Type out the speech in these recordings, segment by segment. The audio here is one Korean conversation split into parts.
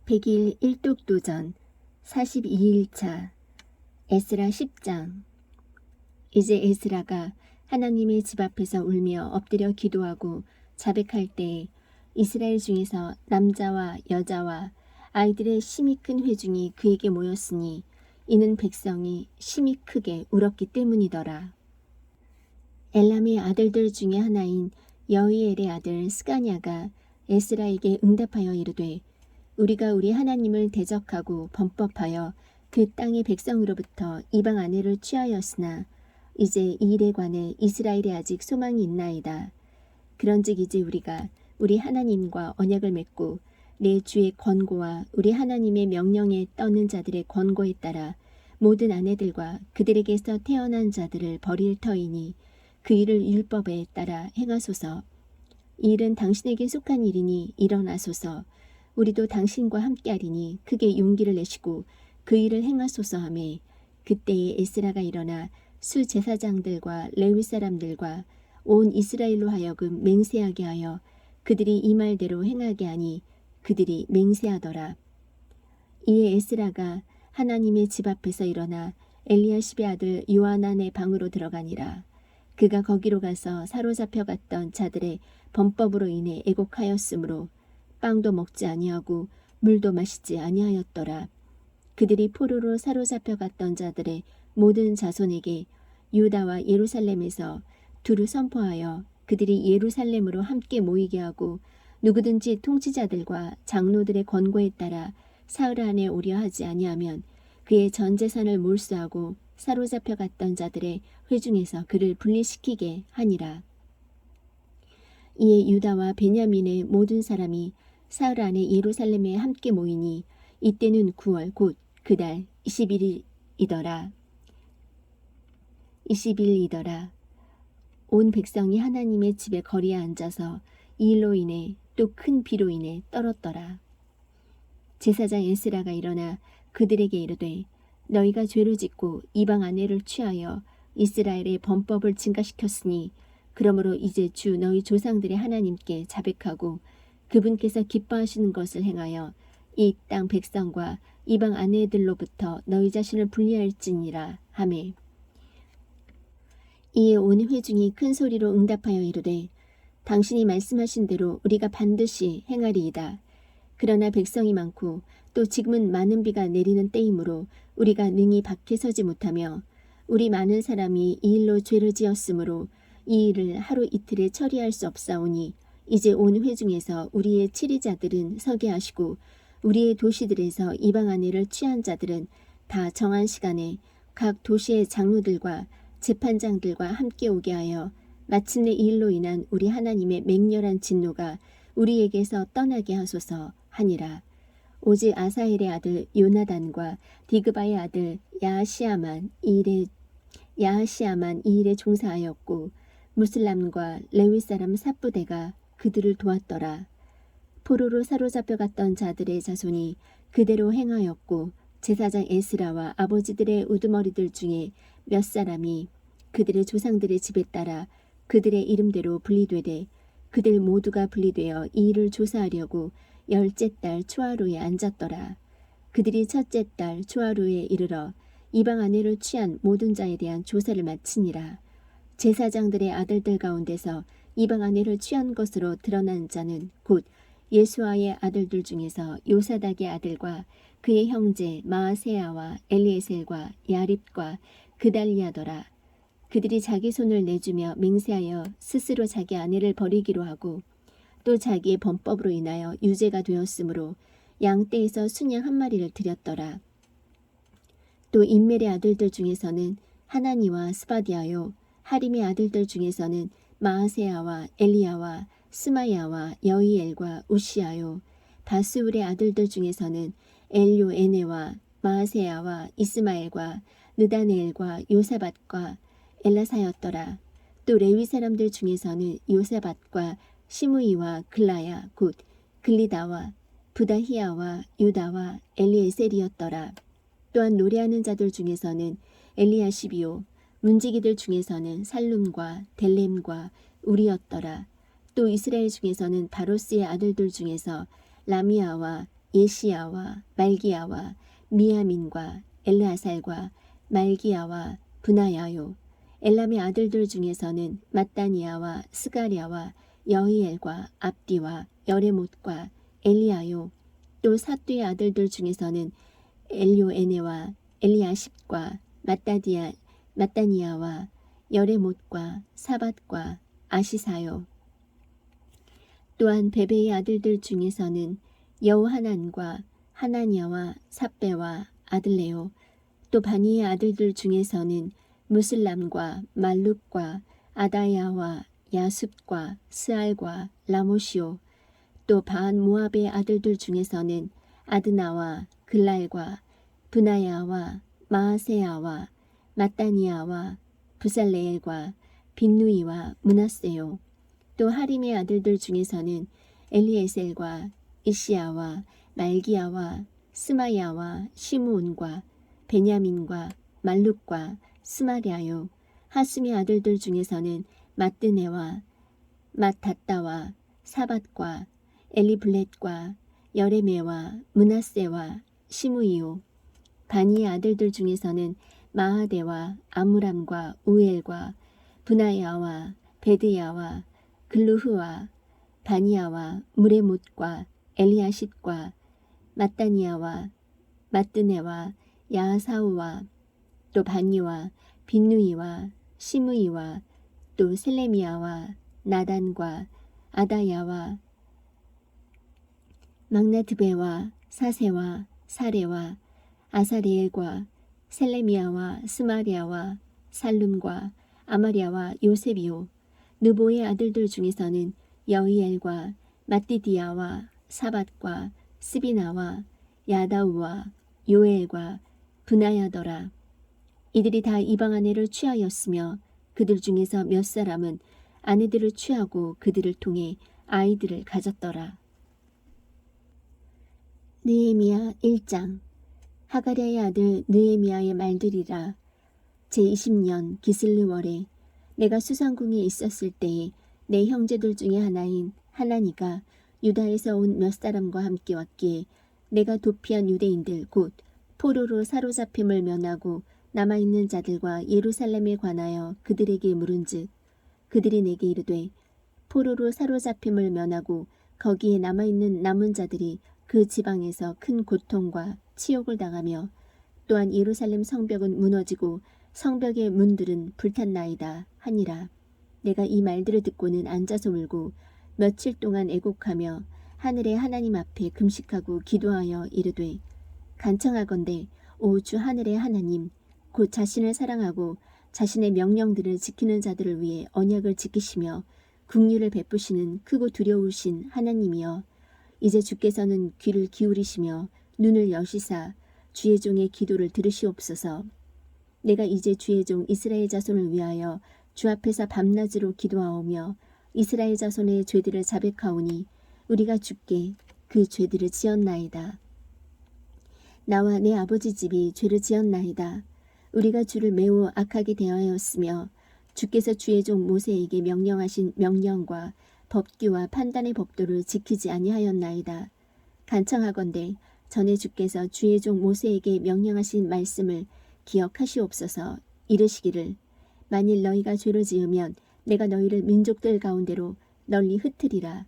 100일 일독도전 42일차 에스라 10장. 이제 에스라가 하나님의 집 앞에서 울며 엎드려 기도하고 자백할 때에 이스라엘 중에서 남자와 여자와 아이들의 심히 큰 회중이 그에게 모였으니 이는 백성이 심히 크게 울었기 때문이더라. 엘람의 아들들 중에 하나인 여이엘의 아들 스가냐가 에스라에게 응답하여 이르되 우리가 우리 하나님을 대적하고 범법하여 그 땅의 백성으로부터 이방 아내를 취하였으나 이제 이 일에 관해 이스라엘에 아직 소망이 있나이다. 그런즉 이제 우리가 우리 하나님과 언약을 맺고 내 주의 권고와 우리 하나님의 명령에 떠는 자들의 권고에 따라 모든 아내들과 그들에게서 태어난 자들을 버릴 터이니 그 일을 율법에 따라 행하소서. 이 일은 당신에게 속한 일이니 일어나소서. 우리도 당신과 함께하리니 크게 용기를 내시고 그 일을 행하소서 하매 그때에 에스라가 일어나 수제사장들과 레위 사람들과 온 이스라엘로 하여금 맹세하게 하여 그들이 이 말대로 행하게 하니 그들이 맹세하더라. 이에 에스라가 하나님의 집 앞에서 일어나 엘리야십의 아들 요하난의 방으로 들어가니라. 그가 거기로 가서 사로잡혀 갔던 자들의 범법으로 인해 애곡하였으므로 빵도 먹지 아니하고 물도 마시지 아니하였더라. 그들이 포로로 사로잡혀 갔던 자들의 모든 자손에게 유다와 예루살렘에서 두루 선포하여 그들이 예루살렘으로 함께 모이게 하고 누구든지 통치자들과 장로들의 권고에 따라 사흘 안에 오려 하지 아니하면 그의 전 재산을 몰수하고 사로잡혀 갔던 자들의 회중에서 그를 분리시키게 하니라. 이에 유다와 베냐민의 모든 사람이 사흘 안에 예루살렘에 함께 모이니 이때는 9월 곧 그달 20일이더라. 온 백성이 하나님의 집의 거리에 앉아서 이 일로 인해 또 큰 비로 인해 떨었더라. 제사장 에스라가 일어나 그들에게 이르되 너희가 죄를 짓고 이방 아내를 취하여 이스라엘의 범법을 증가시켰으니 그러므로 이제 주 너희 조상들의 하나님께 자백하고 그분께서 기뻐하시는 것을 행하여 이 땅 백성과 이방 아내들로부터 너희 자신을 분리할지니라 하매 이에 온 회중이 큰 소리로 응답하여 이르되 당신이 말씀하신 대로 우리가 반드시 행하리이다. 그러나 백성이 많고 또 지금은 많은 비가 내리는 때이므로 우리가 능히 밖에 서지 못하며 우리 많은 사람이 이 일로 죄를 지었으므로 이 일을 하루 이틀에 처리할 수 없사오니 이제 온 회중에서 우리의 치리자들은 서게 하시고 우리의 도시들에서 이방 아내를 취한 자들은 다 정한 시간에 각 도시의 장로들과 재판장들과 함께 오게 하여 마침내 이 일로 인한 우리 하나님의 맹렬한 진노가 우리에게서 떠나게 하소서 하니라. 오직 아사엘의 아들 요나단과 디그바의 아들 야하시아만 이 일에 종사하였고 무슬람과 레위 사람 삽부대가 그들을 도왔더라. 포로로 사로잡혀 갔던 자들의 자손이 그대로 행하였고 제사장 에스라와 아버지들의 우두머리들 중에 몇 사람이 그들의 조상들의 집에 따라 그들의 이름대로 분리되되 그들 모두가 분리되어 이 일을 조사하려고 열째 달 초하루에 앉았더라. 그들이 첫째 달 초하루에 이르러 이방 아내를 취한 모든 자에 대한 조사를 마치니라. 제사장들의 아들들 가운데서 이방 아내를 취한 것으로 드러난 자는 곧 예수아의 아들들 중에서 요사닥의 아들과 그의 형제 마아세야와 엘리에셀과 야립과 그달리아더라. 그들이 자기 손을 내주며 맹세하여 스스로 자기 아내를 버리기로 하고 또 자기의 범법으로 인하여 유죄가 되었으므로 양떼에서 순양 한 마리를 드렸더라. 또 임멜의 아들들 중에서는 하나니와 스바디아요 하림의 아들들 중에서는 마아세야와 엘리야와 스마야와 여이엘과 우시아요 바스울의 아들들 중에서는 엘요에네와 마아세야와 이스마엘과 느다네엘과 요사밧과 엘라사였더라. 또 레위 사람들 중에서는 요사밧과 시므이와 글라야 곧 글리다와 부다히야와 유다와 엘리에셀이었더라. 또한 노래하는 자들 중에서는 엘리야십이요 문지기들 중에서는 살룸과 델렘과 우리였더라. 또 이스라엘 중에서는 바로스의 아들들 중에서 라미아와 예시야와 말기야와 미야민과 엘르아살과 말기야와 분하야요. 엘람의 아들들 중에서는 mat다니아와 스가랴와 여히엘과 압디와 여레못과 엘리야요. 또 삿두의 아들들 중에서는 엘요에네와 엘리야십과 mat다니아와 여레못과 사밧과 아시사요. 또한 베베의 아들들 중에서는 여호하난과 하나냐와 삽베와 아들레요. 또 바니의 아들들 중에서는 무슬람과 말룩과 아다야와 야숫과 스알과 라모시오. 또 바한 모압의 아들들 중에서는 아드나와 글랄과 분하야와 마아세야와 mat다니아와 부살레엘과 빈누이와 므낫세요. 또 하림의 아들들 중에서는 엘리에셀과 이시야와 말기야와 스마야와 시므온과 베냐민과 말룩과 스마랴요. 하숨의 아들들 중에서는 마뜨네와 마닷다와 사밧과 엘리블렛과 여레메와 므낫세와 시므이요. 바니의 아들들 중에서는 마하데와 아므람과 우엘과 분하야와 베드야와 글루흐와 바니야와 무레못과 엘리야십과 mat다니아와 마뜨네와 야하사우와 또 바니와 빈누이와 시므이와 또 셀레미야와 나단과 아다야와 막나드베와 사세와 사레와 아사리엘과 셀레미야와 스마리아와 살룸과 아마리아와 요셉이요. 느보의 아들들 중에서는 여히엘과 마띠디야와 사밧과 스비나와 야다우와 요엘과 분하야더라. 이들이 다 이방 아내를 취하였으며 그들 중에서 몇 사람은 아내들을 취하고 그들을 통해 아이들을 가졌더라. 느헤미야 1장. 하가랴의 아들 느헤미야의 말들이라. 제20년 기슬르월에 내가 수상궁에 있었을 때에 내 형제들 중에 하나인 하나니가 유다에서 온 몇 사람과 함께 왔기에 내가 도피한 유대인들 곧 포로로 사로잡힘을 면하고 남아있는 자들과 예루살렘에 관하여 그들에게 물은즉 그들이 내게 이르되 포로로 사로잡힘을 면하고 거기에 남아있는 남은 자들이 그 지방에서 큰 고통과 치욕을 당하며 또한 예루살렘 성벽은 무너지고 성벽의 문들은 불탔나이다 하니라. 내가 이 말들을 듣고는 앉아서 울고 며칠 동안 애곡하며 하늘의 하나님 앞에 금식하고 기도하여 이르되 간청하건대 오 주 하늘의 하나님 곧 자신을 사랑하고 자신의 명령들을 지키는 자들을 위해 언약을 지키시며 긍휼을 베푸시는 크고 두려우신 하나님이여 이제 주께서는 귀를 기울이시며 눈을 여시사 주의 종의 기도를 들으시옵소서. 내가 이제 주의 종 이스라엘 자손을 위하여 주 앞에서 밤낮으로 기도하오며 이스라엘 자손의 죄들을 자백하오니 우리가 주께 그 죄들을 지었나이다. 나와 내 아버지 집이 죄를 지었나이다. 우리가 주를 매우 악하게 대하였으며 주께서 주의 종 모세에게 명령하신 명령과 법규와 판단의 법도를 지키지 아니하였나이다. 간청하건대 전에 주께서 주의 종 모세에게 명령하신 말씀을 기억하시옵소서. 이르시기를 만일 너희가 죄를 지으면 내가 너희를 민족들 가운데로 널리 흩으리라.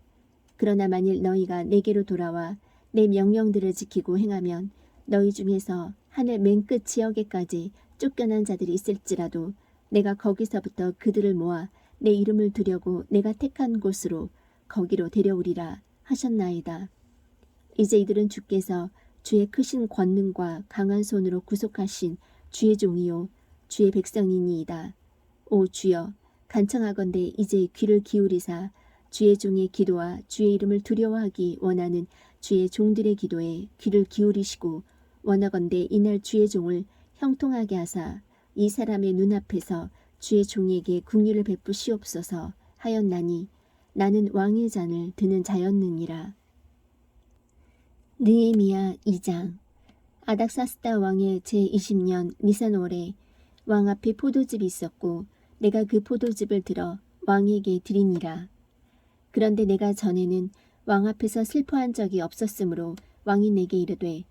그러나 만일 너희가 내게로 돌아와 내 명령들을 지키고 행하면 너희 중에서 하늘 맨끝 지역에까지 쫓겨난 자들이 있을지라도 내가 거기서부터 그들을 모아 내 이름을 두려고 내가 택한 곳으로 거기로 데려오리라 하셨나이다. 이제 이들은 주께서 주의 크신 권능과 강한 손으로 구속하신 주의 종이요 주의 백성이니이다. 오 주여 간청하건대 이제 귀를 기울이사 주의 종의 기도와 주의 이름을 두려워하기 원하는 주의 종들의 기도에 귀를 기울이시고 원하건대 이날 주의 종을 형통하게 하사 이 사람의 눈앞에서 주의 종에게 긍휼을 베푸시옵소서 하였나니 나는 왕의 잔을 드는 자였느니라. 느헤미야 2장. 아닥사스다 왕의 제20년 니산월에 왕 앞에 포도즙이 있었고 내가 그 포도즙을 들어 왕에게 드리니라. 그런데 내가 전에는 왕 앞에서 슬퍼한 적이 없었으므로 왕이 내게 이르되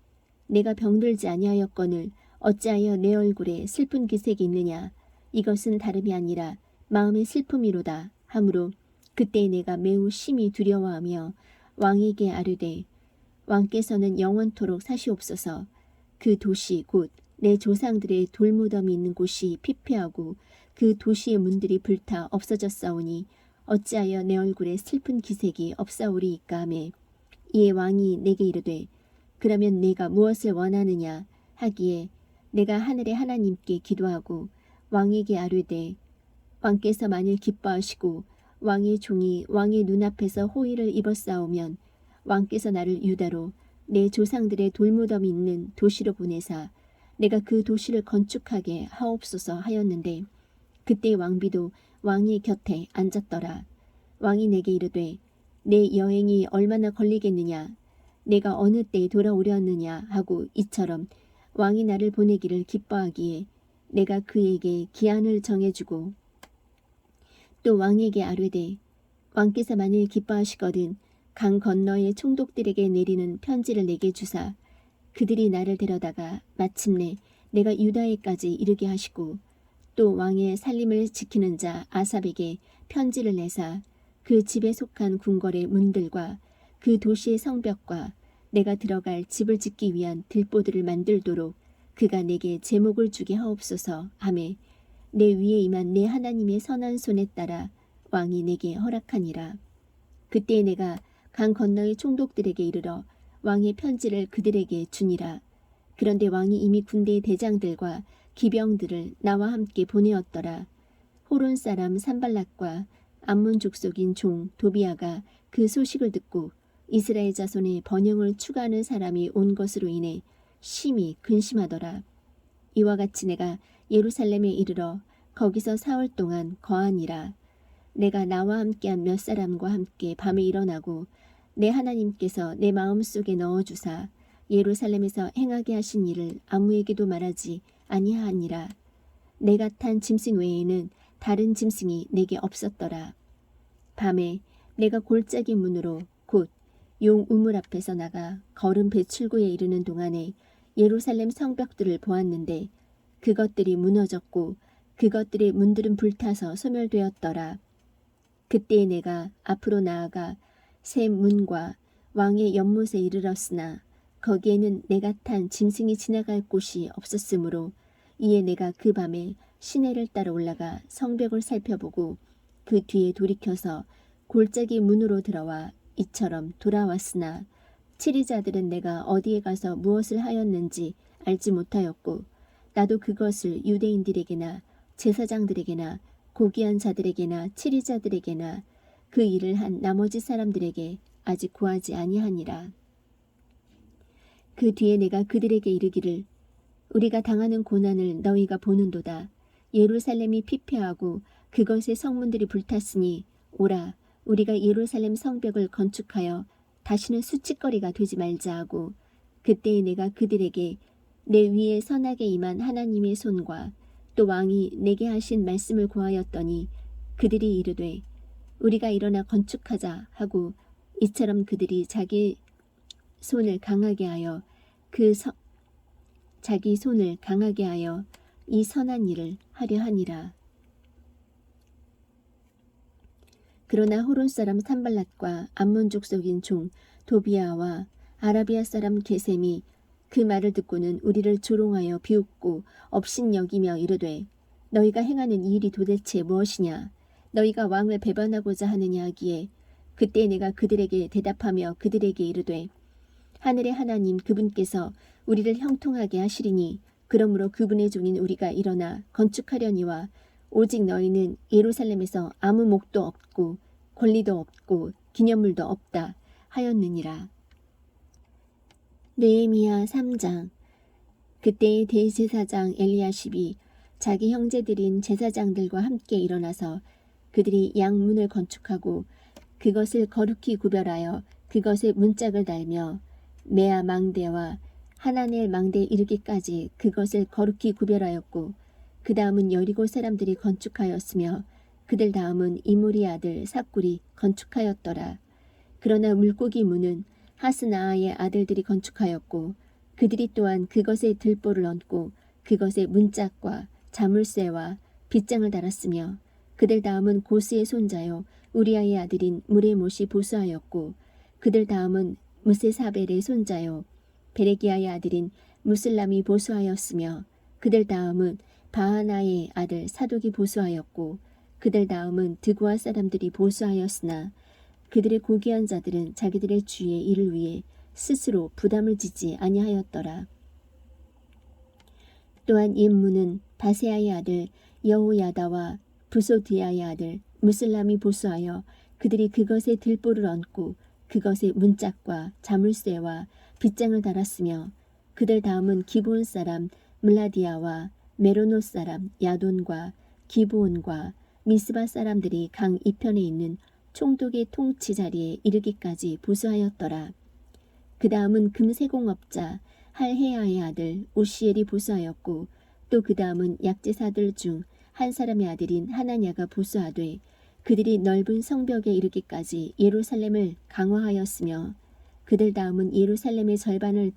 내가 병들지 아니하였거늘 어찌하여 내 얼굴에 슬픈 기색이 있느냐. 이것은 다름이 아니라 마음의 슬픔이로다 하므로 그때 내가 매우 심히 두려워하며 왕에게 아뢰되 왕께서는 영원토록 사시옵소서. 그 도시 곧 내 조상들의 돌무덤이 있는 곳이 피폐하고 그 도시의 문들이 불타 없어졌사오니 어찌하여 내 얼굴에 슬픈 기색이 없사오리이까 하매 이에 왕이 내게 이르되 그러면 내가 무엇을 원하느냐 하기에 내가 하늘의 하나님께 기도하고 왕에게 아뢰되 왕께서 만일 기뻐하시고 왕의 종이 왕의 눈앞에서 호의를 입었사오면 왕께서 나를 유다로 내 조상들의 돌무덤이 있는 도시로 보내사 내가 그 도시를 건축하게 하옵소서 하였는데 그때 왕비도 왕의 곁에 앉았더라. 왕이 내게 이르되 내 여행이 얼마나 걸리겠느냐 내가 어느 때에 돌아오려느냐 하고 이처럼 왕이 나를 보내기를 기뻐하기에 내가 그에게 기한을 정해주고 또 왕에게 아뢰되 왕께서 만일 기뻐하시거든 강 건너의 총독들에게 내리는 편지를 내게 주사 그들이 나를 데려다가 마침내 내가 유다에까지 이르게 하시고 또 왕의 살림을 지키는 자 아삽에게 편지를 내사 그 집에 속한 궁궐의 문들과 그 도시의 성벽과 내가 들어갈 집을 짓기 위한 들보들을 만들도록 그가 내게 제목을 주게 하옵소서 하매 내 위에 임한 내 하나님의 선한 손에 따라 왕이 내게 허락하니라. 그때 내가 강 건너의 총독들에게 이르러 왕의 편지를 그들에게 주니라. 그런데 왕이 이미 군대의 대장들과 기병들을 나와 함께 보내었더라. 호론 사람 산발락과 암몬 족속인 종 도비아가 그 소식을 듣고 이스라엘 자손의 번영을 추구하는 사람이 온 것으로 인해 심히 근심하더라. 이와 같이 내가 예루살렘에 이르러 거기서 사흘 동안 거하니라. 내가 나와 함께한 몇 사람과 함께 밤에 일어나고 내 하나님께서 내 마음속에 넣어주사 예루살렘에서 행하게 하신 일을 아무에게도 말하지 아니하니라. 내가 탄 짐승 외에는 다른 짐승이 내게 없었더라. 밤에 내가 골짜기 문으로 곧 용 우물 앞에서 나가 거름 배출구에 이르는 동안에 예루살렘 성벽들을 보았는데 그것들이 무너졌고 그것들의 문들은 불타서 소멸되었더라. 그때 내가 앞으로 나아가 새 문과 왕의 연못에 이르렀으나 거기에는 내가 탄 짐승이 지나갈 곳이 없었으므로 이에 내가 그 밤에 시내를 따라 올라가 성벽을 살펴보고 그 뒤에 돌이켜서 골짜기 문으로 들어와 이처럼 돌아왔으나 치리자들은 내가 어디에 가서 무엇을 하였는지 알지 못하였고 나도 그것을 유대인들에게나 제사장들에게나 고귀한 자들에게나 치리자들에게나 그 일을 한 나머지 사람들에게 아직 구하지 아니하니라. 그 뒤에 내가 그들에게 이르기를 우리가 당하는 고난을 너희가 보는도다. 예루살렘이 피폐하고 그것의 성문들이 불탔으니 오라 우리가 예루살렘 성벽을 건축하여 다시는 수치거리가 되지 말자 하고 그때에 내가 그들에게 내 위에 선하게 임한 하나님의 손과 또 왕이 내게 하신 말씀을 고하였더니 그들이 이르되 우리가 일어나 건축하자 하고 이처럼 그들이 자기 손을 강하게 하여 자기 손을 강하게 하여 이 선한 일을 하려 하니라. 그러나 호론 사람 산발랏과 암몬 족속인 종 도비아와 아라비아 사람 게셈이 그 말을 듣고는 우리를 조롱하여 비웃고 업신여기며 이르되 너희가 행하는 이 일이 도대체 무엇이냐 너희가 왕을 배반하고자 하느냐 하기에 그때 내가 그들에게 대답하며 그들에게 이르되 하늘의 하나님 그분께서 우리를 형통하게 하시리니 그러므로 그분의 종인 우리가 일어나 건축하려니와 오직 너희는 예루살렘에서 아무 목도 없고 권리도 없고 기념물도 없다 하였느니라. 느헤미야 3장. 그때의 대제사장 엘리야십이 자기 형제들인 제사장들과 함께 일어나서 그들이 양문을 건축하고 그것을 거룩히 구별하여 그것에 문짝을 달며 메아 망대와 하나넬 망대에 이르기까지 그것을 거룩히 구별하였고 그 다음은 여리고 사람들이 건축하였으며 그들 다음은 이므리 아들 삭굴이 건축하였더라. 그러나 물고기 문은 하스나아의 아들들이 건축하였고 그들이 또한 그것의 들보를 얹고 그것의 문짝과 자물쇠와 빗장을 달았으며 그들 다음은 고스의 손자요 우리아의 아들인 무레못이 보수하였고 그들 다음은 무세사벨의 손자요 베레기야의 아들인 무슬람이 보수하였으며 그들 다음은 바하나의 아들 사독이 보수하였고 그들 다음은 드고아 사람들이 보수하였으나 그들의 고귀한 자들은 자기들의 주의 일을 위해 스스로 부담을 지지 아니하였더라. 또한 임무는 바세아의 아들 여호야다와 부소드야의 아들 무슬람이 보수하여 그들이 그것의 들보를 얹고 그것의 문짝과 자물쇠와 빗장을 달았으며 그들 다음은 기브온 사람 물라디아와 메로노 사람 야돈과 기브온과 미스바 사람들이 강 이편에 있는 총독의 통치 자리에 이르기까지 보수하였더라. 그 다음은 금세공업자 할헤아의 아들 오시엘이 보수하였고 또 그 다음은 약제사들 중 한 사람의 아들인 하나냐가 보수하되 그들이 넓은 성벽에 이르기까지 예루살렘을 강화하였으며 그들 다음은 예루살렘의 절반을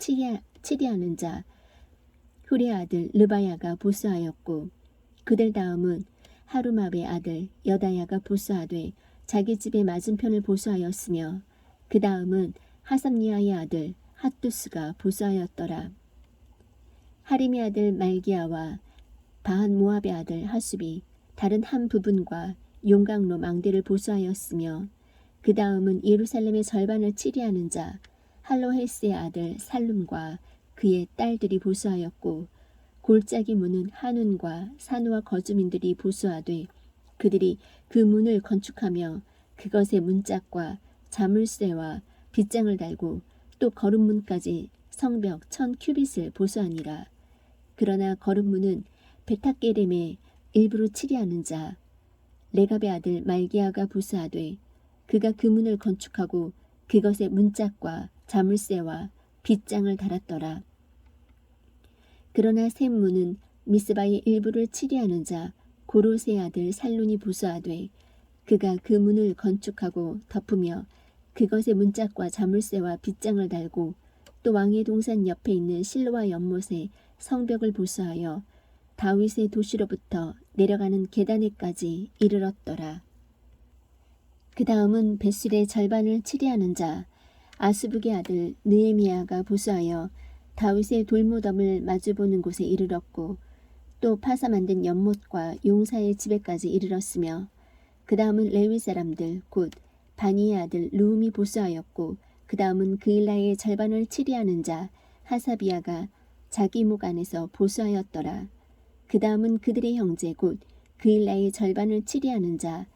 치리하는 자 후레 아들 르바야가 보수하였고 그들 다음은 하루마베 아들 여다야가 보수하되 자기 집의 맞은편을 보수하였으며 그 다음은 하삼니아의 아들 핫두스가 보수하였더라. 하림의 아들 말기야와 바한 모압의 아들 하숲이 다른 한 부분과 용광로 망대를 보수하였으며 그 다음은 예루살렘의 절반을 치리하는 자 할로헤스의 아들 살룸과 그의 딸들이 보수하였고 골짜기 문은 한운과 산우와 거주민들이 보수하되 그들이 그 문을 건축하며 그것의 문짝과 자물쇠와 빗장을 달고 또 거름문까지 성벽 1000규빗을 보수하니라. 그러나 거름문은 베타게렘의 일부로 치리하는 자 레갑의 아들 말기야가 보수하되 그가 그 문을 건축하고 그것의 문짝과 자물쇠와 빗장을 달았더라. 그러나 샘문은 미스바의 일부를 치리하는 자 고로세의 아들 살룬이 보수하되 그가 그 문을 건축하고 덮으며 그것의 문짝과 자물쇠와 빗장을 달고 또 왕의 동산 옆에 있는 실로와 연못에 성벽을 보수하여 다윗의 도시로부터 내려가는 계단에까지 이르렀더라. 그 다음은 벳술의 절반을 치리하는 자 아스북의 아들 느헤미야가 보수하여 다윗의 돌무덤을 마주보는 곳에 이르렀고 또 파사 만든 연못과 용사의 집에까지 이르렀으며 그 다음은 레위 사람들 곧 바니의 아들 루움이 보수하였고 그 다음은 그일라의 절반을 치리하는 자 하사비야가 자기 목 안에서 보수하였더라. 그 다음은 그들의 형제 곧 그일라의 절반을 치리하는 자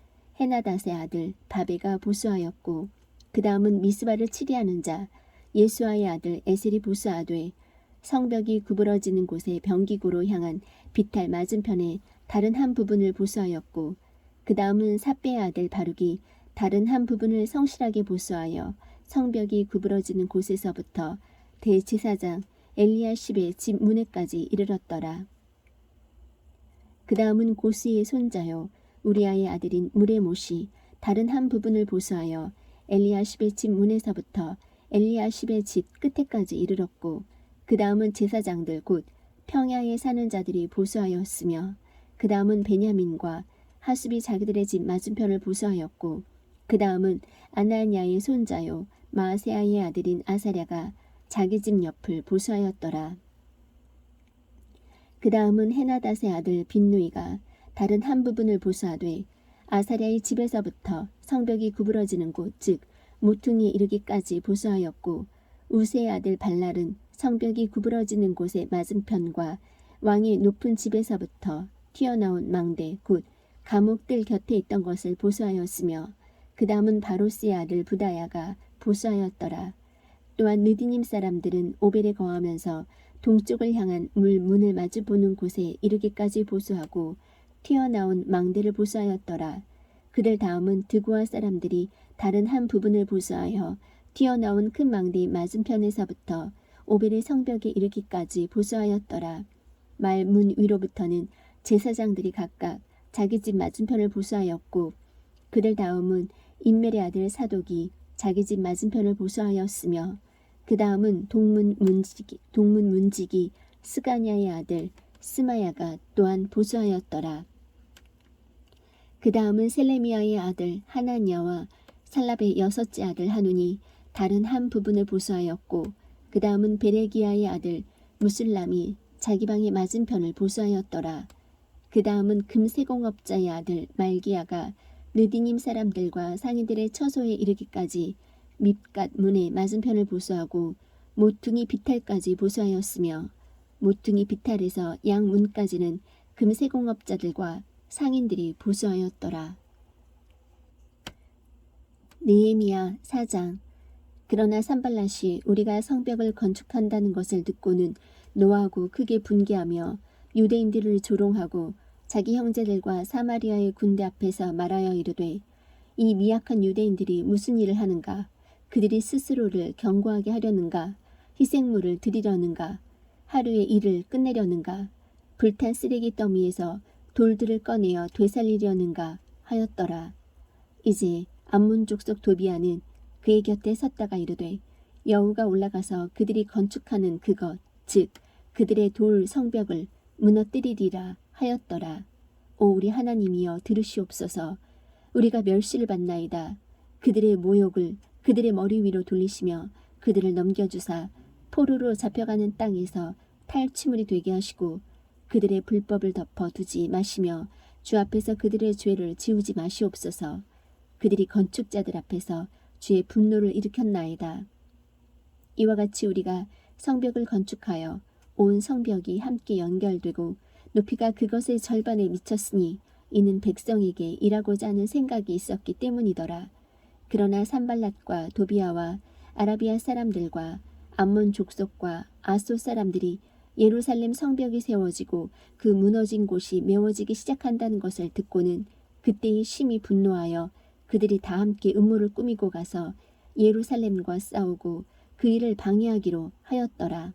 헤나닷의 아들 바베가 보수하였고 그 다음은 미스바를 치리하는 자 예수아의 아들 에셀이 보수하되 성벽이 구부러지는 곳에 병기고로 향한 비탈 맞은편에 다른 한 부분을 보수하였고 그 다음은 삿배의 아들 바룩이 다른 한 부분을 성실하게 보수하여 성벽이 구부러지는 곳에서부터 대제사장 엘리야십의 집 문에까지 이르렀더라. 그 다음은 고스의 손자요 우리아의 아들인 무레못이 다른 한 부분을 보수하여 엘리야십의 집 문에서부터 엘리야십의 집 끝에까지 이르렀고 그 다음은 제사장들 곧 평야에 사는 자들이 보수하였으며 그 다음은 베냐민과 하숲이 자기들의 집 맞은편을 보수하였고 그 다음은 아나니아의 손자요 마아세아의 아들인 아사랴가 자기 집 옆을 보수하였더라. 그 다음은 헤나닷의 아들 빈누이가 다른 한 부분을 보수하되 아사랴의 집에서부터 성벽이 구부러지는 곳 즉 모퉁이에 이르기까지 보수하였고 우세의 아들 발랄은 성벽이 구부러지는 곳의 맞은편과 왕의 높은 집에서부터 튀어나온 망대 곧 감옥들 곁에 있던 것을 보수하였으며 그 다음은 바로스의 아들 부다야가 보수하였더라. 또한 느디님 사람들은 오벨에 거하면서 동쪽을 향한 문을 마주보는 곳에 이르기까지 보수하고 튀어나온 망대를 보수하였더라. 그들 다음은 드고아 사람들이 다른 한 부분을 보수하여 튀어나온 큰 망대의 맞은편에서부터 오벨의 성벽에 이르기까지 보수하였더라. 말문 위로부터는 제사장들이 각각 자기 집 맞은편을 보수하였고 그들 다음은 임멜의 아들 사독이 자기 집 맞은편을 보수하였으며 그 다음은 동문문지기 스가냐의 아들 스마야가 또한 보수하였더라. 그 다음은 셀레미야의 아들 하나냐와 살랍의 여섯째 아들 하눈이 다른 한 부분을 보수하였고 그 다음은 베레기야의 아들 무술람이 자기 방의 맞은편을 보수하였더라. 그 다음은 금세공업자의 아들 말기야가 느디님 사람들과 상인들의 처소에 이르기까지 밉갓 문의 맞은편을 보수하고 모퉁이 비탈까지 보수하였으며 모퉁이 비탈에서 양문까지는 금세공업자들과 상인들이 보수하였더라. 느헤미야 4장. 그러나 산발랏이 우리가 성벽을 건축한다는 것을 듣고는 노하고 크게 분개하며 유대인들을 조롱하고 자기 형제들과 사마리아의 군대 앞에서 말하여 이르되 이 미약한 유대인들이 무슨 일을 하는가? 그들이 스스로를 견고하게 하려는가? 희생물을 드리려는가? 하루의 일을 끝내려는가? 불탄 쓰레기 더미에서 돌들을 꺼내어 되살리려는가 하였더라. 이제 암몬 족속 도비아는 그의 곁에 섰다가 이르되 여호가 올라가서 그들이 건축하는 그것 즉 그들의 돌 성벽을 무너뜨리리라 하였더라. 오 우리 하나님이여 들으시옵소서. 우리가 멸시를 받나이다. 그들의 모욕을 그들의 머리 위로 돌리시며 그들을 넘겨주사 포로로 잡혀가는 땅에서 탈취물이 되게 하시고 그들의 불법을 덮어두지 마시며 주 앞에서 그들의 죄를 지우지 마시옵소서. 그들이 건축자들 앞에서 주의 분노를 일으켰나이다. 이와 같이 우리가 성벽을 건축하여 온 성벽이 함께 연결되고 높이가 그것의 절반에 미쳤으니 이는 백성에게 일하고자 하는 생각이 있었기 때문이더라. 그러나 산발랏과 도비아와 아라비아 사람들과 암몬 족속과 아소 사람들이 예루살렘 성벽이 세워지고 그 무너진 곳이 메워지기 시작한다는 것을 듣고는 그때에 심히 분노하여 그들이 다 함께 음모를 꾸미고 가서 예루살렘과 싸우고 그 일을 방해하기로 하였더라.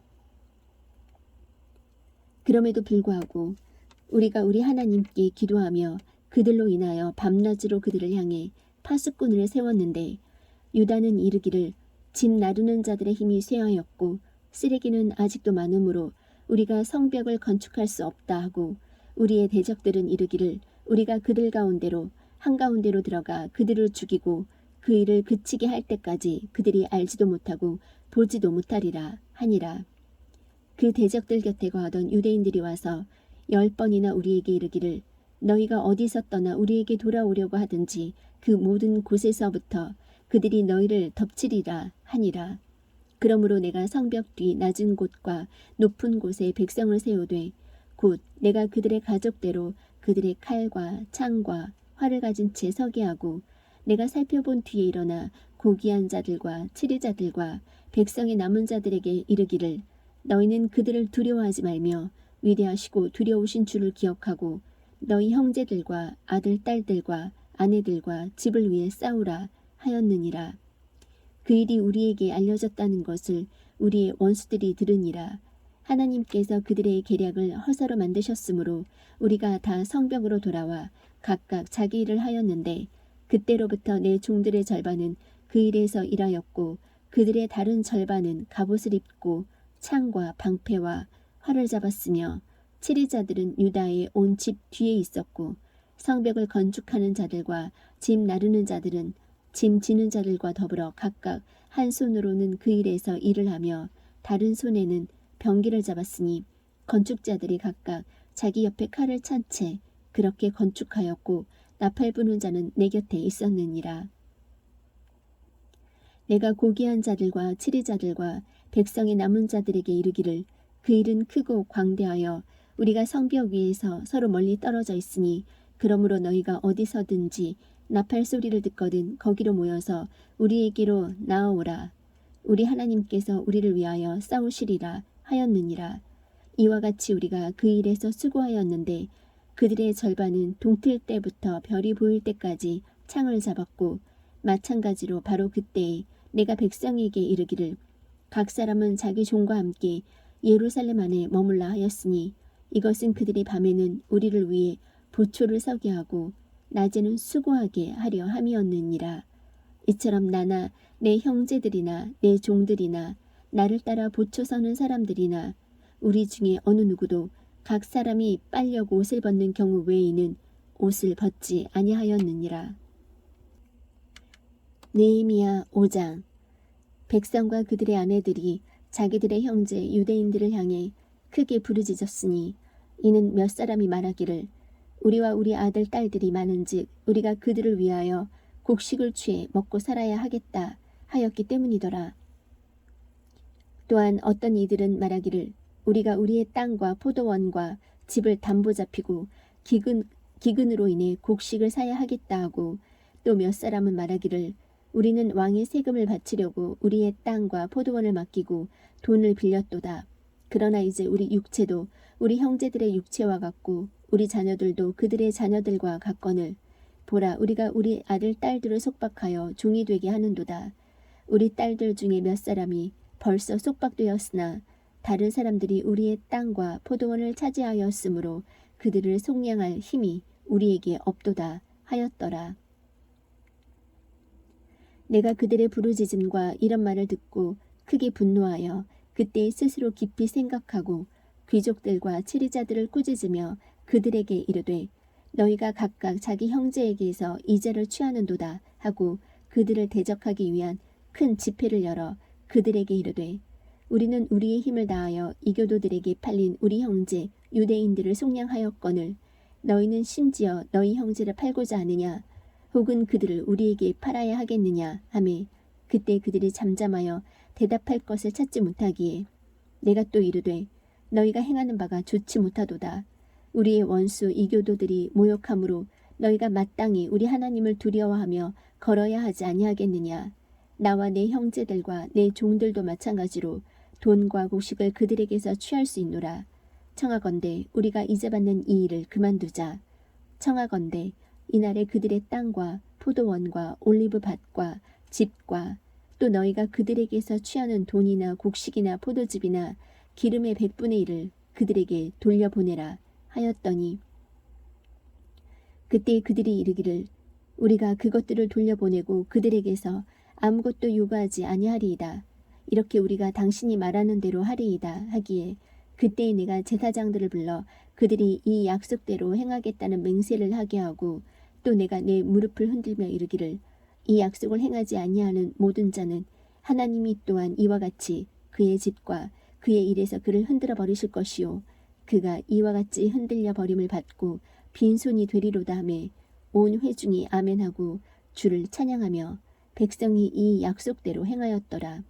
그럼에도 불구하고 우리가 우리 하나님께 기도하며 그들로 인하여 밤낮으로 그들을 향해 파수꾼을 세웠는데 유다는 이르기를 집 나르는 자들의 힘이 쇠하였고 쓰레기는 아직도 많으므로 우리가 성벽을 건축할 수 없다 하고 우리의 대적들은 이르기를 우리가 그들 가운데로 한가운데로 들어가 그들을 죽이고 그 일을 그치게 할 때까지 그들이 알지도 못하고 보지도 못하리라 하니라. 그 대적들 곁에 거하던 유대인들이 와서 10번이나 우리에게 이르기를 너희가 어디서 떠나 우리에게 돌아오려고 하든지 그 모든 곳에서부터 그들이 너희를 덮치리라 하니라. 그러므로 내가 성벽 뒤 낮은 곳과 높은 곳에 백성을 세우되 곧 내가 그들의 가족대로 그들의 칼과 창과 활을 가진 채 서게 하고 내가 살펴본 뒤에 일어나 고귀한 자들과 치리자들과 백성의 남은 자들에게 이르기를 너희는 그들을 두려워하지 말며 위대하시고 두려우신 주를 기억하고 너희 형제들과 아들 딸들과 아내들과 집을 위해 싸우라 하였느니라. 그 일이 우리에게 알려졌다는 것을 우리의 원수들이 들으니라. 하나님께서 그들의 계략을 허사로 만드셨으므로 우리가 다 성벽으로 돌아와 각각 자기 일을 하였는데 그때로부터 내 종들의 절반은 그 일에서 일하였고 그들의 다른 절반은 갑옷을 입고 창과 방패와 활을 잡았으며 치리자들은 유다의 온 집 뒤에 있었고 성벽을 건축하는 자들과 집 나르는 자들은 짐 지는 자들과 더불어 각각 한 손으로는 그 일에서 일을 하며 다른 손에는 병기를 잡았으니 건축자들이 각각 자기 옆에 칼을 찬 채 그렇게 건축하였고 나팔 부는 자는 내 곁에 있었느니라. 내가 고귀한 자들과 치리자들과 백성의 남은 자들에게 이르기를 그 일은 크고 광대하여 우리가 성벽 위에서 서로 멀리 떨어져 있으니 그러므로 너희가 어디서든지 나팔 소리를 듣거든 거기로 모여서 우리에게로 나아오라. 우리 하나님께서 우리를 위하여 싸우시리라 하였느니라. 이와 같이 우리가 그 일에서 수고하였는데 그들의 절반은 동틀 때부터 별이 보일 때까지 창을 잡았고 마찬가지로 바로 그때에 내가 백성에게 이르기를 각 사람은 자기 종과 함께 예루살렘 안에 머물라 하였으니 이것은 그들이 밤에는 우리를 위해 보초를 서게 하고 낮에는 수고하게 하려 함이었느니라. 이처럼 나나 내 형제들이나 내 종들이나 나를 따라 보초 서는 사람들이나 우리 중에 어느 누구도 각 사람이 빨려고 옷을 벗는 경우 외에는 옷을 벗지 아니하였느니라. 느헤미야 5장. 백성과 그들의 아내들이 자기들의 형제 유대인들을 향해 크게 부르짖었으니 이는 몇 사람이 말하기를 우리와 우리 아들 딸들이 많은즉 우리가 그들을 위하여 곡식을 취해 먹고 살아야 하겠다 하였기 때문이더라. 또한 어떤 이들은 말하기를 우리가 우리의 땅과 포도원과 집을 담보 잡히고 기근으로 인해 곡식을 사야 하겠다 하고 또 몇 사람은 말하기를 우리는 왕의 세금을 바치려고 우리의 땅과 포도원을 맡기고 돈을 빌렸도다. 그러나 이제 우리 육체도 우리 형제들의 육체와 같고 우리 자녀들도 그들의 자녀들과 같거늘 보라 우리가 우리 아들 딸들을 속박하여 종이 되게 하는도다. 우리 딸들 중에 몇 사람이 벌써 속박되었으나 다른 사람들이 우리의 땅과 포도원을 차지하였으므로 그들을 속량할 힘이 우리에게 없도다 하였더라. 내가 그들의 부르짖음과 이런 말을 듣고 크게 분노하여 그때 스스로 깊이 생각하고 귀족들과 치리자들을 꾸짖으며 그들에게 이르되 너희가 각각 자기 형제에게서 이자를 취하는도다 하고 그들을 대적하기 위한 큰 집회를 열어 그들에게 이르되 우리는 우리의 힘을 다하여 이교도들에게 팔린 우리 형제 유대인들을 속량하였거늘 너희는 심지어 너희 형제를 팔고자 하느냐 혹은 그들을 우리에게 팔아야 하겠느냐 하매 그때 그들이 잠잠하여 대답할 것을 찾지 못하기에 내가 또 이르되 너희가 행하는 바가 좋지 못하도다. 우리의 원수 이교도들이 모욕함으로 너희가 마땅히 우리 하나님을 두려워하며 걸어야 하지 아니하겠느냐. 나와 내 형제들과 내 종들도 마찬가지로 돈과 곡식을 그들에게서 취할 수 있노라. 청하건대 우리가 이제 받는 이 일을 그만두자. 청하건대 이날에 그들의 땅과 포도원과 올리브밭과 집과 또 너희가 그들에게서 취하는 돈이나 곡식이나 포도즙이나 기름의 100분의 1을 그들에게 돌려보내라 하였더니 그때 그들이 이르기를 우리가 그것들을 돌려보내고 그들에게서 아무것도 요구하지 아니하리이다. 이렇게 우리가 당신이 말하는 대로 하리이다 하기에 그때 내가 제사장들을 불러 그들이 이 약속대로 행하겠다는 맹세를 하게 하고 또 내가 내 무릎을 흔들며 이르기를 이 약속을 행하지 아니하는 모든 자는 하나님이 또한 이와 같이 그의 집과 그의 일에서 그를 흔들어 버리실 것이요 그가 이와 같이 흔들려 버림을 받고 빈손이 되리로다 하매 온 회중이 아멘하고 주를 찬양하며 백성이 이 약속대로 행하였더라.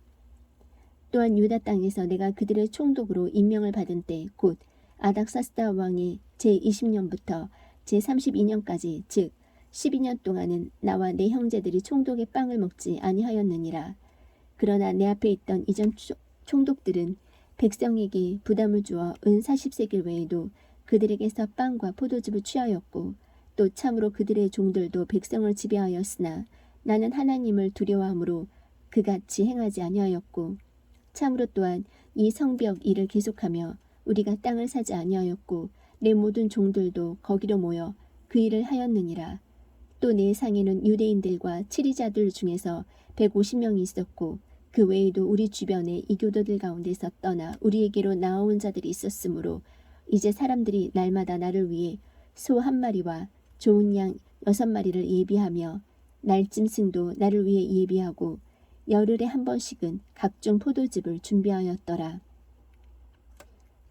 또한 유다 땅에서 내가 그들의 총독으로 임명을 받은 때 곧 아닥사스다 왕의 제20년부터 제32년까지 즉 12년 동안은 나와 내 형제들이 총독의 빵을 먹지 아니하였느니라. 그러나 내 앞에 있던 이전 총독들은 백성에게 부담을 주어 은 40세겔 외에도 그들에게서 빵과 포도즙을 취하였고 또 참으로 그들의 종들도 백성을 지배하였으나 나는 하나님을 두려워함으로 그같이 행하지 아니하였고 참으로 또한 이 성벽 일을 계속하며 우리가 땅을 사지 아니하였고 내 모든 종들도 거기로 모여 그 일을 하였느니라. 또 내 상에는 유대인들과 치리자들 중에서 150명이 있었고 그 외에도 우리 주변에 이교도들 가운데서 떠나 우리에게로 나아온 자들이 있었으므로 이제 사람들이 날마다 나를 위해 소 1마리와 좋은 양 6마리를 예비하며 날짐승도 나를 위해 예비하고 열흘에 한 번씩은 각종 포도즙을 준비하였더라.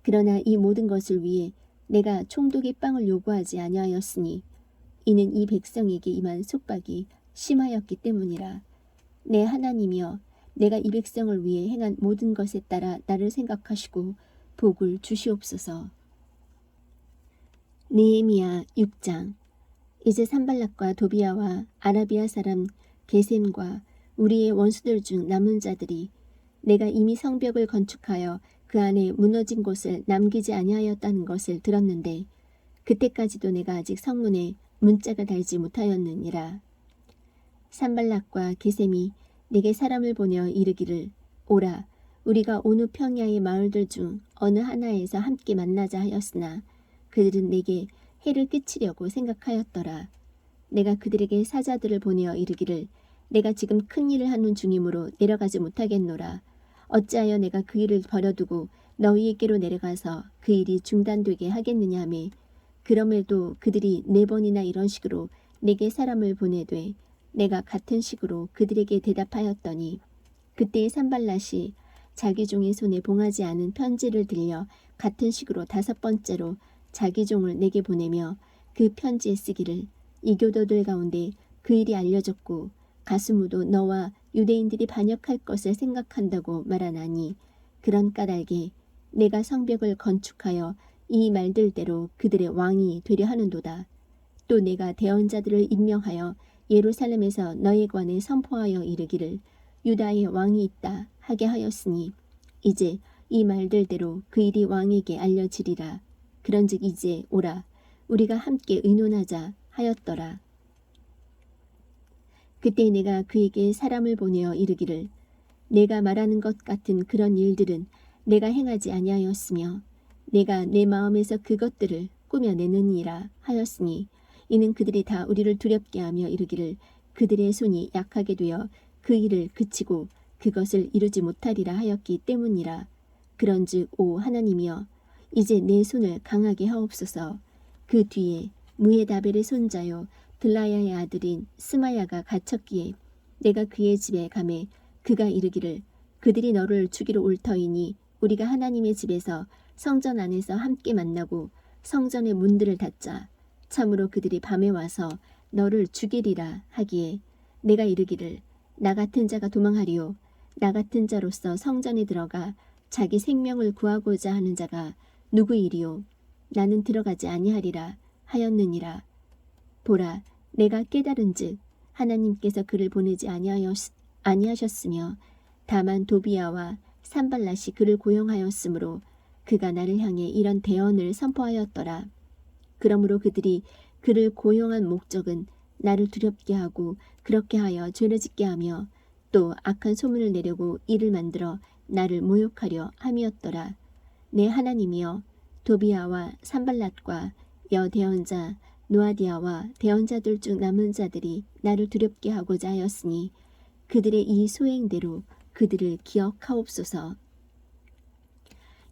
그러나 이 모든 것을 위해 내가 총독의 빵을 요구하지 아니하였으니 이는 이 백성에게 임한 속박이 심하였기 때문이라. 내 하나님이여 내가 이 백성을 위해 행한 모든 것에 따라 나를 생각하시고 복을 주시옵소서. 느헤미야 6장. 이제 산발락과 도비아와 아라비아 사람 게셈과 우리의 원수들 중 남은 자들이 내가 이미 성벽을 건축하여 그 안에 무너진 곳을 남기지 아니하였다는 것을 들었는데 그때까지도 내가 아직 성문에 문짝을 달지 못하였느니라. 산발락과 게셈이 내게 사람을 보내어 이르기를 오라 우리가 온 후 평야의 마을들 중 어느 하나에서 함께 만나자 하였으나 그들은 내게 해를 끼치려고 생각하였더라. 내가 그들에게 사자들을 보내어 이르기를 내가 지금 큰 일을 하는 중이므로 내려가지 못하겠노라. 어찌하여 내가 그 일을 버려두고 너희에게로 내려가서 그 일이 중단되게 하겠느냐 하며 그럼에도 그들이 4번이나 이런 식으로 내게 사람을 보내되 내가 같은 식으로 그들에게 대답하였더니 그때 산발랏이 자기 종의 손에 봉하지 않은 편지를 들려 같은 식으로 5번째로 자기 종을 내게 보내며 그 편지에 쓰기를 이 교도들 가운데 그 일이 알려졌고 가수무도 너와 유대인들이 반역할 것을 생각한다고 말하나니 그런 까닭에 내가 성벽을 건축하여 이 말들대로 그들의 왕이 되려 하는도다. 또 내가 대언자들을 임명하여 예루살렘에서 너에 관해 선포하여 이르기를 유다의 왕이 있다 하게 하였으니 이제 이 말들대로 그 일이 왕에게 알려지리라. 그런즉 이제 오라 우리가 함께 의논하자 하였더라. 그때 내가 그에게 사람을 보내어 이르기를 내가 말하는 것 같은 그런 일들은 내가 행하지 아니하였으며 내가 내 마음에서 그것들을 꾸며내느니라 하였으니 이는 그들이 다 우리를 두렵게 하며 이르기를 그들의 손이 약하게 되어 그 일을 그치고 그것을 이루지 못하리라 하였기 때문이라. 그런즉 오 하나님이여 이제 내 손을 강하게 하옵소서. 그 뒤에 무헤다벨의 손자요 들라야의 아들인 스마야가 갇혔기에 내가 그의 집에 가매 그가 이르기를 그들이 너를 죽이러 올 터이니 우리가 하나님의 집에서 성전 안에서 함께 만나고 성전의 문들을 닫자. 참으로 그들이 밤에 와서 너를 죽이리라 하기에 내가 이르기를 나 같은 자가 도망하리요 나 같은 자로서 성전에 들어가 자기 생명을 구하고자 하는 자가 누구이리요 나는 들어가지 아니하리라 하였느니라. 보라 내가 깨달은즉 하나님께서 그를 보내지 아니하셨으며 다만 도비야와 산발랏이 그를 고용하였으므로 그가 나를 향해 이런 대언을 선포하였더라. 그러므로 그들이 그를 고용한 목적은 나를 두렵게 하고 그렇게 하여 죄를 짓게 하며 또 악한 소문을 내려고 이를 만들어 나를 모욕하려 함이었더라. 내 하나님이여 도비야와 산발랏과 여대언자 노아디아와 대언자들 중 남은 자들이 나를 두렵게 하고자 하였으니 그들의 이 소행대로 그들을 기억하옵소서.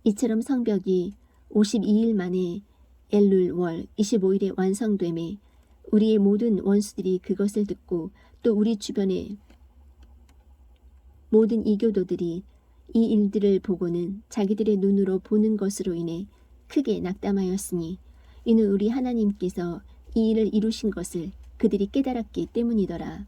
이처럼 성벽이 52일 만에 엘룰 월 25일에 완성되매 우리의 모든 원수들이 그것을 듣고 또 우리 주변의 모든 이교도들이 이 일들을 보고는 자기들의 눈으로 보는 것으로 인해 크게 낙담하였으니 이는 우리 하나님께서 이 일을 이루신 것을 그들이 깨달았기 때문이더라.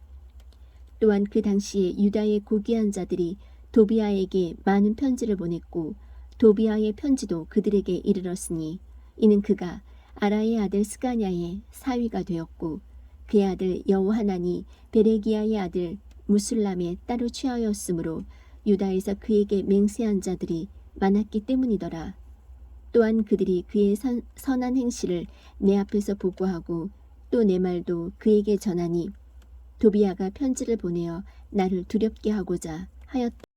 또한 그 당시에 유다의 고귀한 자들이 도비아에게 많은 편지를 보냈고 도비아의 편지도 그들에게 이르렀으니 이는 그가 아라의 아들 스가냐의 사위가 되었고 그의 아들 여호하나니 베레기야의 아들 무술람에 따로 취하였으므로 유다에서 그에게 맹세한 자들이 많았기 때문이더라. 또한 그들이 그의 선한 행실을 내 앞에서 보고하고 또 내 말도 그에게 전하니 도비아가 편지를 보내어 나를 두렵게 하고자 하였다.